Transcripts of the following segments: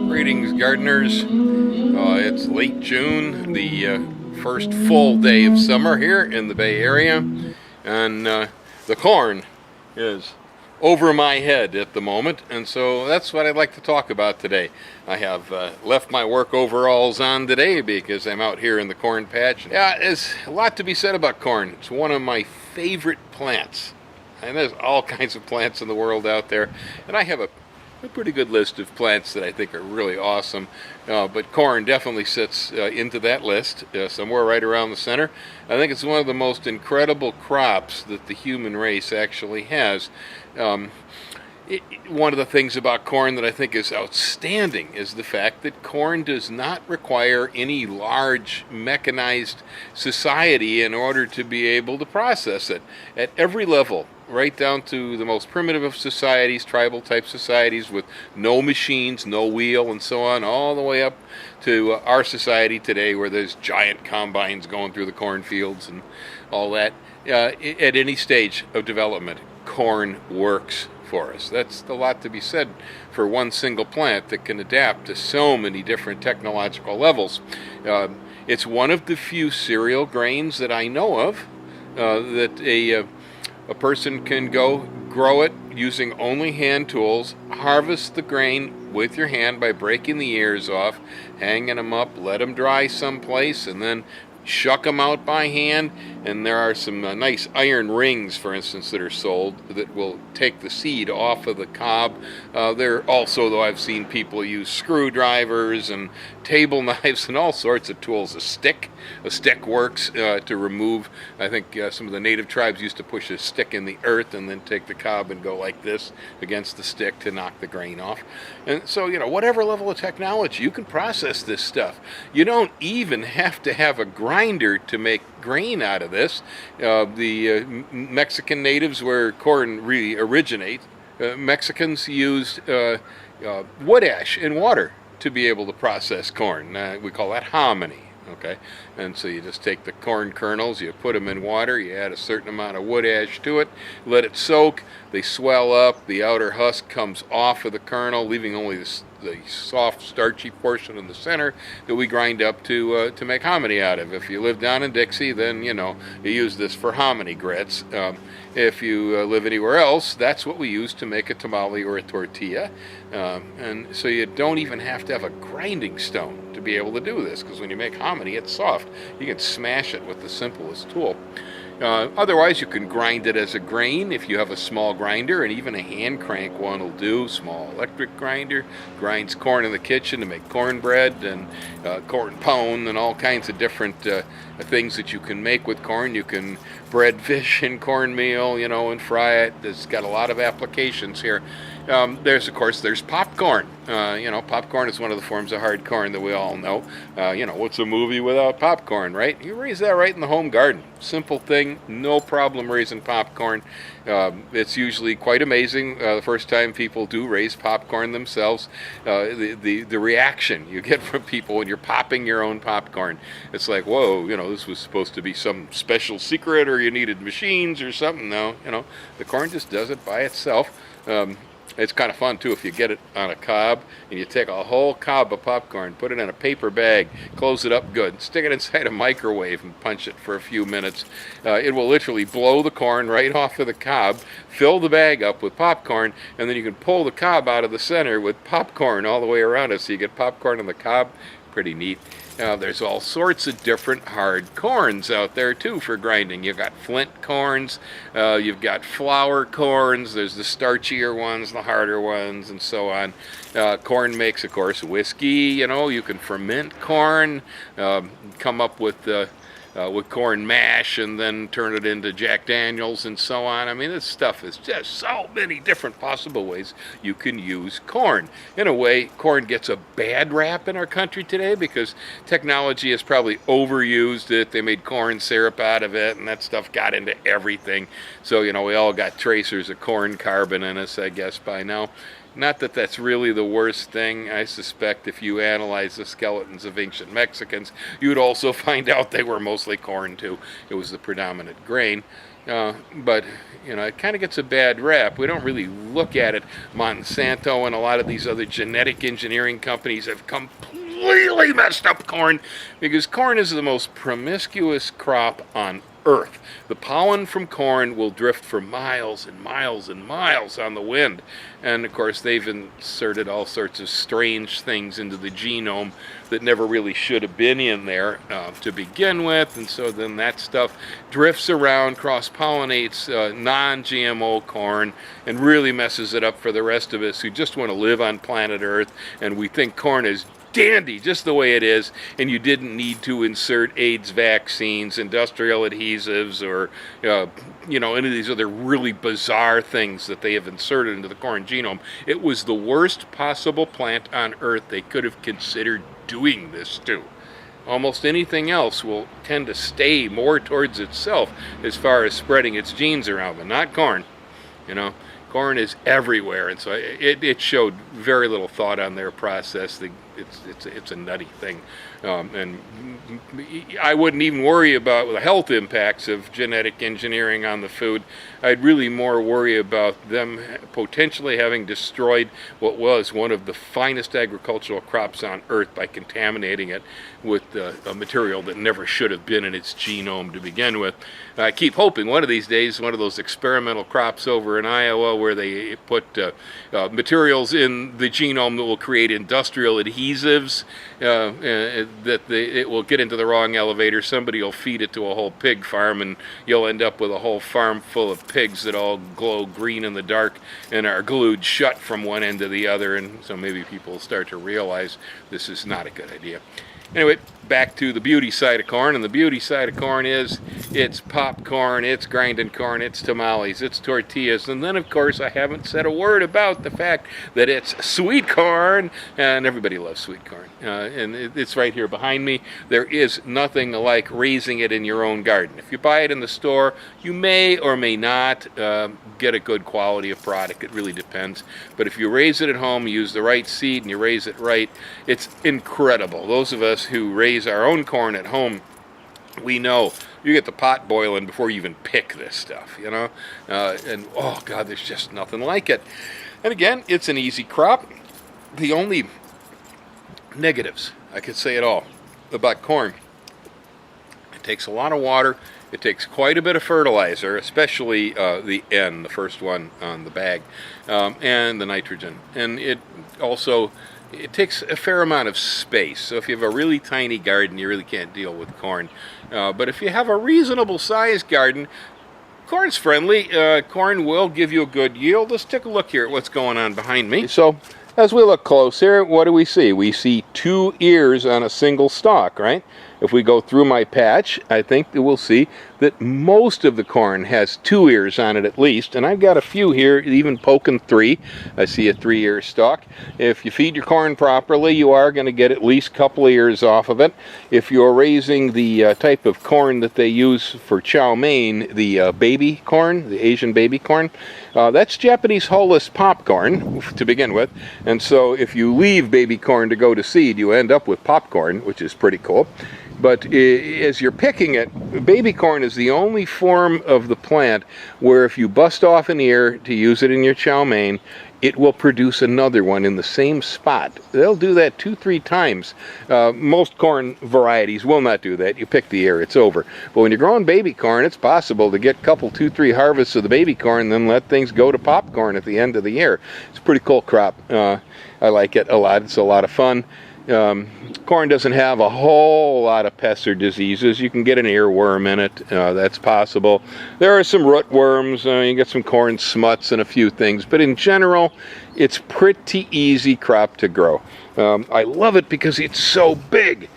Greetings, gardeners. It's late June, the first full day of summer here in the Bay Area, and the corn is over my head at the moment, and so that's what I'd like to talk about today. I have left my work overalls on today because I'm out here in the corn patch. Yeah, there's a lot to be said about corn. It's one of my favorite plants, and there's all kinds of plants in the world out there, and I have a pretty good list of plants that I think are really awesome, but corn definitely sits into that list, somewhere right around the center. I think it's one of the most incredible crops that the human race actually has. One of the things about corn that I think is outstanding is the fact that corn does not require any large mechanized society in order to be able to process it at every level, right down to the most primitive of societies, tribal type societies with no machines, no wheel, and so on, all the way up to our society today where there's giant combines going through the cornfields and all that. At any stage of development, corn works for us. That's a lot to be said for one single plant that can adapt to so many different technological levels. It's one of the few cereal grains that I know of that a person can go grow it using only hand tools, harvest the grain with your hand by breaking the ears off, hanging them up, let them dry someplace, and then shuck them out by hand. And there are some nice iron rings, for instance, that are sold that will take the seed off of the cob. There also, though, I've seen people use screwdrivers and table knives and all sorts of tools. A stick works to remove. I think some of the native tribes used to push a stick in the earth and then take the cob and go like this against the stick to knock the grain off. And so, whatever level of technology, you can process this stuff. You don't even have to have a grinder to make grain out of this. The Mexican natives, where corn really originates, Mexicans used wood ash and water to be able to process corn. We call that hominy. Okay, and so you just take the corn kernels, you put them in water, you add a certain amount of wood ash to it, let it soak, they swell up, the outer husk comes off of the kernel, leaving only the soft, starchy portion in the center that we grind up to make hominy out of. If you live down in Dixie, then you use this for hominy grits. If you live anywhere else, that's what we use to make a tamale or a tortilla. And so you don't even have to have a grinding stone to be able to do this, because when you make hominy, it's soft. You can smash it with the simplest tool. Otherwise, you can grind it as a grain if you have a small grinder, and even a hand crank one will do. Small electric grinder grinds corn in the kitchen to make cornbread and corn pone and all kinds of different things that you can make with corn. You can bread fish in cornmeal, and fry it. It's got a lot of applications here. There's popcorn. Popcorn is one of the forms of hard corn that we all know. What's a movie without popcorn, right? You raise that right in the home garden. Simple thing, no problem raising popcorn. It's usually quite amazing the first time people do raise popcorn themselves. The reaction you get from people when you're popping your own popcorn. It's like, whoa, this was supposed to be some special secret, or you needed machines or something. No, the corn just does it by itself. It's kind of fun, too, if you get it on a cob and you take a whole cob of popcorn, put it in a paper bag, close it up good, stick it inside a microwave and punch it for a few minutes. It will literally blow the corn right off of the cob, fill the bag up with popcorn, and then you can pull the cob out of the center with popcorn all the way around it. So you get popcorn on the cob. Pretty neat. There's all sorts of different hard corns out there too for grinding. You've got flint corns, you've got flour corns, there's the starchier ones, the harder ones, and so on. Corn makes, of course, whiskey. You can ferment corn, come up with corn mash and then turn it into Jack Daniels and so on. I mean, this stuff is just so many different possible ways you can use corn. In a way, corn gets a bad rap in our country today because technology has probably overused it. They made corn syrup out of it, and that stuff got into everything. So, we all got tracers of corn carbon in us, I guess, by now. Not that that's really the worst thing. I suspect if you analyze the skeletons of ancient Mexicans, you'd also find out they were mostly corn too. It was the predominant grain. But, you know, it kind of gets a bad rap. We don't really look at it. Monsanto and a lot of these other genetic engineering companies have completely messed up corn, because corn is the most promiscuous crop on earth. The pollen from corn will drift for miles and miles and miles on the wind. And of course, they've inserted all sorts of strange things into the genome that never really should have been in there to begin with. And so then that stuff drifts around, cross-pollinates non-GMO corn, and really messes it up for the rest of us who just want to live on planet Earth, and we think corn is dandy just the way it is, and you didn't need to insert AIDS vaccines, industrial adhesives, or you know, any of these other really bizarre things that they have inserted into the corn genome. It was the worst possible plant on earth they could have considered doing this to. Almost anything else will tend to stay more towards itself as far as spreading its genes around, but not corn. You know, corn is everywhere, and so it showed very little thought on their process. It's a nutty thing, and I wouldn't even worry about the health impacts of genetic engineering on the food. I'd really more worry about them potentially having destroyed what was one of the finest agricultural crops on earth by contaminating it with a material that never should have been in its genome to begin with. I keep hoping one of these days, one of those experimental crops over in Iowa where they put materials in the genome that will create industrial adhesives, that it will get into the wrong elevator, somebody will feed it to a whole pig farm, and you'll end up with a whole farm full of pigs that all glow green in the dark and are glued shut from one end to the other. And so maybe people will start to realize this is not a good idea. Anyway, back to the beauty side of corn, and the beauty side of corn is it's popcorn, it's grinding corn, it's tamales, it's tortillas, and then of course I haven't said a word about the fact that it's sweet corn, and everybody loves sweet corn, and it's right here behind me. There is nothing like raising it in your own garden. If you buy it in the store, you may or may not get a good quality of product. It really depends. But if you raise it at home, you use the right seed and you raise it right, it's incredible. Those of us who raise our own corn at home, we know you get the pot boiling before you even pick this stuff, you know, and oh God, there's just nothing like it. And again, it's an easy crop. The only negatives, I could say it all, about corn: it takes a lot of water, it takes quite a bit of fertilizer, especially the N, the first one on the bag, and the nitrogen, and it takes a fair amount of space. So if you have a really tiny garden, you really can't deal with corn. But if you have a reasonable sized garden, corn's friendly. Corn will give you a good yield. Let's take a look here at what's going on behind me. So as we look close here, what do we see? We see 2 ears on a single stalk, right? If we go through my patch, I think that we'll see that most of the corn has 2 ears on it at least, and I've got a few here even poking 3. I see a 3-ear stalk. If you feed your corn properly, you are going to get at least a couple of ears off of it. If you're raising the type of corn that they use for chow mein, the baby corn, the Asian baby corn, that's Japanese hull-less popcorn to begin with, and so if you leave baby corn to go to seed, you end up with popcorn, which is pretty cool. But as you're picking it, baby corn is the only form of the plant where if you bust off an ear to use it in your chow mein, it will produce another one in the same spot. They'll do that 2-3 times. Most corn varieties will not do that. You pick the ear, it's over. But when you're growing baby corn, it's possible to get a couple, 2-3 harvests of the baby corn, then let things go to popcorn at the end of the year. It's a pretty cool crop. I like it a lot. It's a lot of fun. Corn doesn't have a whole lot of pests or diseases. You can get an earworm in it. That's possible. There are some rootworms. You get some corn smuts and a few things. But in general, it's pretty easy crop to grow. I love it because it's so big.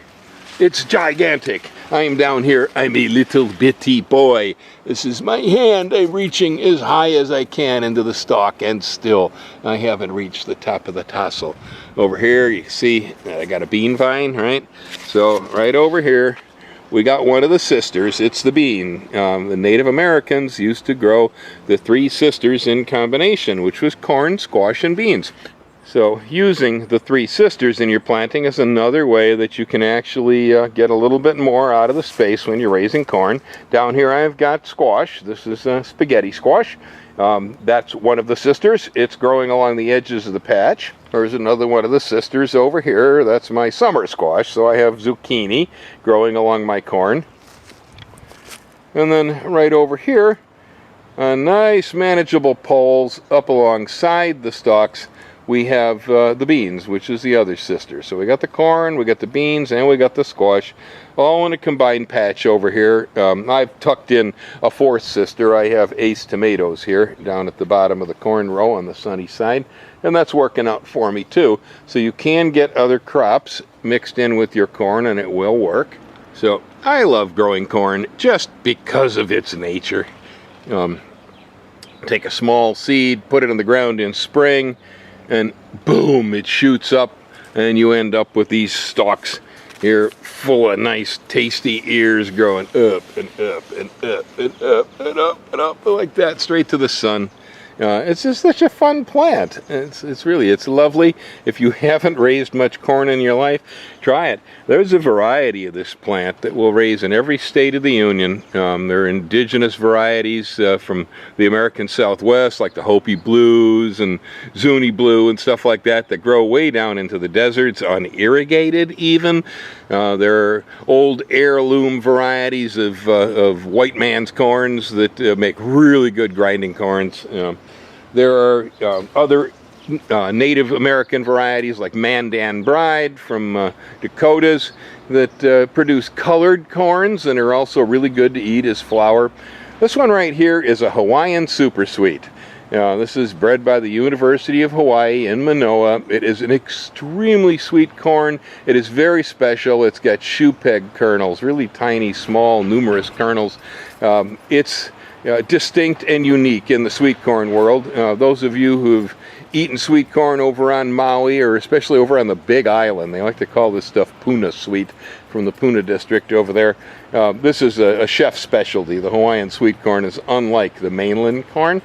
It's gigantic. I'm down here. I'm a little bitty boy. This is my hand. I'm reaching as high as I can into the stalk, and still I haven't reached the top of the tassel. Over here, you see, I got a bean vine, right? So right over here, we got one of the sisters. It's the bean. The Native Americans used to grow the 3 sisters in combination, which was corn, squash, and beans. So using the three sisters in your planting is another way that you can actually get a little bit more out of the space when you're raising corn. Down here I've got squash. This is spaghetti squash. That's one of the sisters. It's growing along the edges of the patch. There's another one of the sisters over here. That's my summer squash. So I have zucchini growing along my corn. And then right over here, nice manageable poles up alongside the stalks, we have the beans, which is the other sister. So we got the corn, we got the beans, and we got the squash, all in a combined patch over here. I've tucked in a fourth sister. I have Ace tomatoes here down at the bottom of the corn row on the sunny side, and that's working out for me too. So you can get other crops mixed in with your corn, and it will work. So I love growing corn just because of its nature. Take a small seed, put it in the ground in spring, and boom, it shoots up, and you end up with these stalks here full of nice tasty ears growing up and up and up and up and up and up like that, straight to the sun. It's just such a fun plant. It's really lovely. If you haven't raised much corn in your life, try it. There's a variety of this plant that will raise in every state of the union. There are indigenous varieties from the American Southwest, like the Hopi Blues and Zuni Blue and stuff like that grow way down into the deserts, unirrigated even. There are old heirloom varieties of white man's corns that make really good grinding corns. There are other Native American varieties like Mandan Bride from Dakotas that produce colored corns and are also really good to eat as flour. This one right here is a Hawaiian Super Sweet. This is bred by the University of Hawaii in Manoa. It is an extremely sweet corn. It is very special. It's got shoe peg kernels, really tiny, small, numerous kernels. It's distinct and unique in the sweet corn world. Those of you who've eaten sweet corn over on Maui, or especially over on the Big Island, they like to call this stuff Puna sweet, from the Puna district over there. This is a chef specialty. The Hawaiian sweet corn is unlike the mainland corn.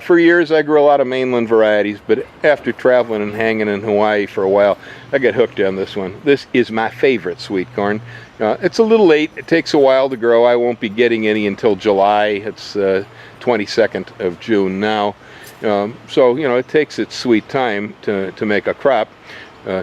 For years I grew a lot of mainland varieties, but after traveling and hanging in Hawaii for a while, I got hooked on this one. This is my favorite sweet corn. It's a little late. It takes a while to grow. I won't be getting any until July. It's 22nd of June now. So, you know, it takes its sweet time to make a crop,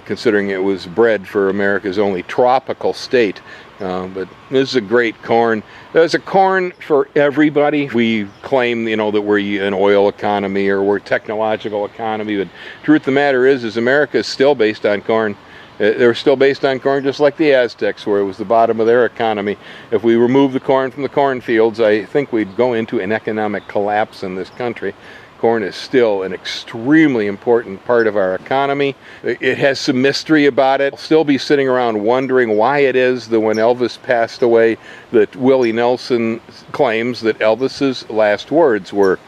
considering it was bred for America's only tropical state. But this is a great corn. There's a corn for everybody. We claim, you know, that we're an oil economy or we're a technological economy, but truth of the matter is America is still based on corn. They're still based on corn, just like the Aztecs were. It was the bottom of their economy. If we remove the corn from the cornfields, I think we'd go into an economic collapse in this country. Corn is still an extremely important part of our economy. It has some mystery about it. I'll still be sitting around wondering why it is that when Elvis passed away, that Willie Nelson claims that Elvis's last words were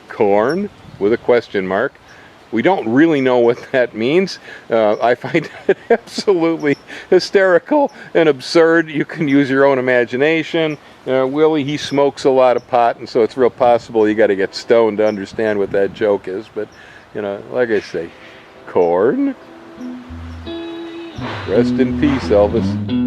corn with a question mark. We don't really know what that means. I find it absolutely hysterical and absurd. You can use your own imagination. Willie, he smokes a lot of pot, and so it's real possible you got to get stoned to understand what that joke is. But, you know, like I say, corn. Rest in peace, Elvis.